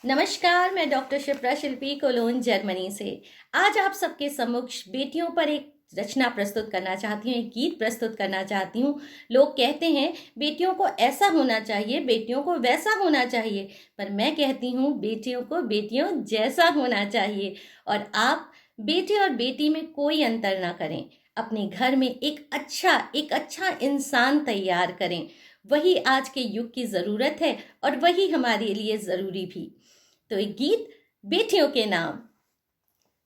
नमस्कार, मैं डॉक्टर शिप्रा शिल्पी colon Germany से। आज आप सबके समक्ष बेटियों पर एक रचना प्रस्तुत करना चाहती हूँ, एक गीत प्रस्तुत करना चाहती हूँ। लोग कहते हैं बेटियों को ऐसा होना चाहिए, बेटियों को वैसा होना चाहिए, पर मैं कहती हूँ बेटियों को बेटियों जैसा होना चाहिए। और आप बेटे और बेटी में कोई अंतर ना करें, अपने घर में एक अच्छा इंसान तैयार करें। वही आज के युग की ज़रूरत है और वही हमारे लिए ज़रूरी भी। तो एक गीत बेटियों के नाम।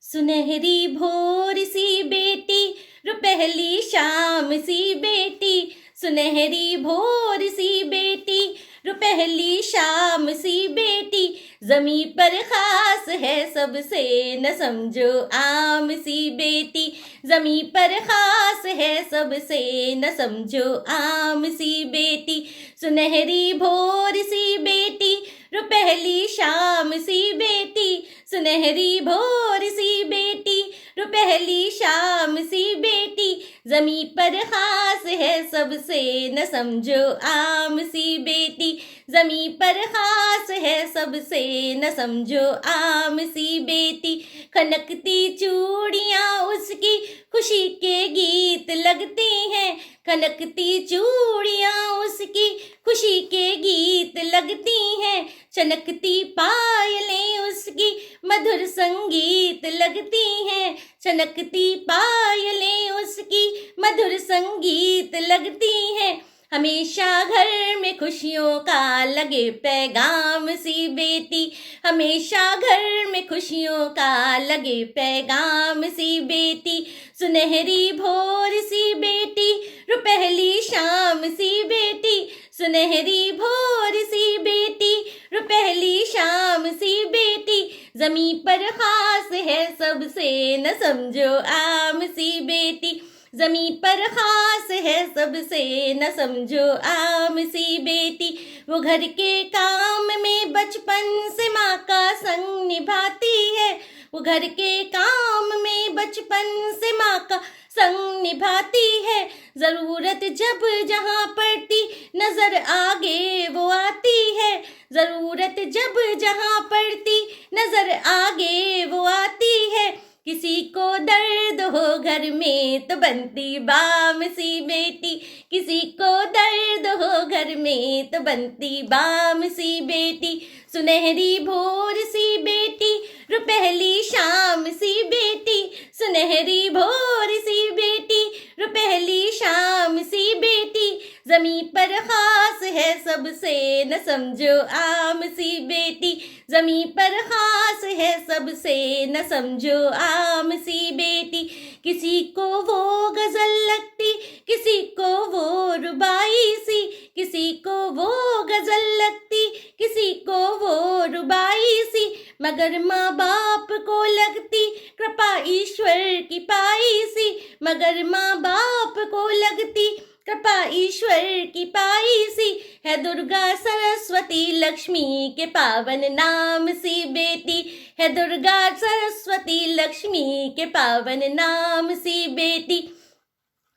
सुनहरी भोर सी बेटी, रुपहली शाम सी बेटी, सुनहरी भोर सी बेटी, रुपहली शाम सी बेटी, जमी पर खास है सबसे न समझो आम सी बेटी, जमी पर खास है सबसे न समझो आम सी बेटी, सुनहरी भोर सी बेटी, रुपहली शाम सी बेटी, सुनहरी भोर सी बेटी, रुपहली शाम सी बेटी, जमी पर खास है सबसे न समझो आम सी बेटी, जमी पर खास है सबसे न समझो आम सी बेटी, खनकती चूड़ियाँ उसकी खुशी के गीत लगती हैं, खनकती चूड़ियाँ उसकी खुशी के गीत लगती हैं, चनकती पायलें उसकी मधुर संगीत लगती हैं, चनकती पायलें उसकी मधुर संगीत लगती हैं, हमेशा घर में खुशियों का लगे पैगाम सी बेटी, हमेशा घर में खुशियों का लगे पैगाम सी बेटी, सुनहरी भोर सी बेटी, रुपहली शाम सी बेटी, सुनहरी भोर सी बेटी, रुपहली शाम सी बेटी, जमी पर खास है सबसे न समझो आम सी बेटी, जमी पर खास है सबसे न समझो आम सी बेटी, वो घर के काम में बचपन से माँ का संग निभाती है, वो घर के काम में बचपन से माँ का संग निभाती है, जरूरत जब जहाँ पड़ती नजर आगे वो आती है, जरूरत जब जहाँ पड़ती नजर आगे वो आती है, किसी को दर्द हो घर में तो बनती बाम सी बेटी, किसी को दर्द हो घर में तो बनती बाम सी बेटी, सुनहरी भोर सी बेटी, रुपहली शाम सी बेटी, सुनहरी भोर सी बेटी, रुपहली शाम सी बेटी, जमी पर खास है सबसे न समझो आम सी बेटी, जमी पर खास है सबसे न समझो आम सी बेटी, किसी को वो गजल लगती, किसी को वो रुबाई सी, किसी को वो गजल लगती, किसी को वो रुबाई सी, मगर माँ बाप को लगती कृपा ईश्वर की पाई सी, मगर माँ बाप को लगती कृपा ईश्वर की पाई सी, है दुर्गा सरस्वती लक्ष्मी के पावन नाम सी बेटी, है दुर्गा सरस्वती लक्ष्मी के पावन नाम सी बेटी,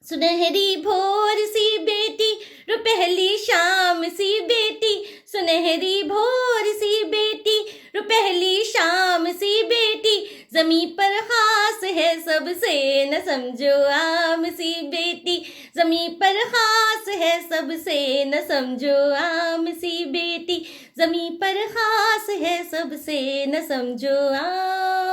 सुनहरी भोर सी बेटी, रुपहली शाम सी बेटी, सुनहरी भोर सी बेटी, रुपहली शाम सी बेटी, जमी पर खास है सबसे न समझो आम सी बेटी, जमी पर खास है सबसे न समझो आम सी बेटी, जमी पर खास है सबसे न समझो आम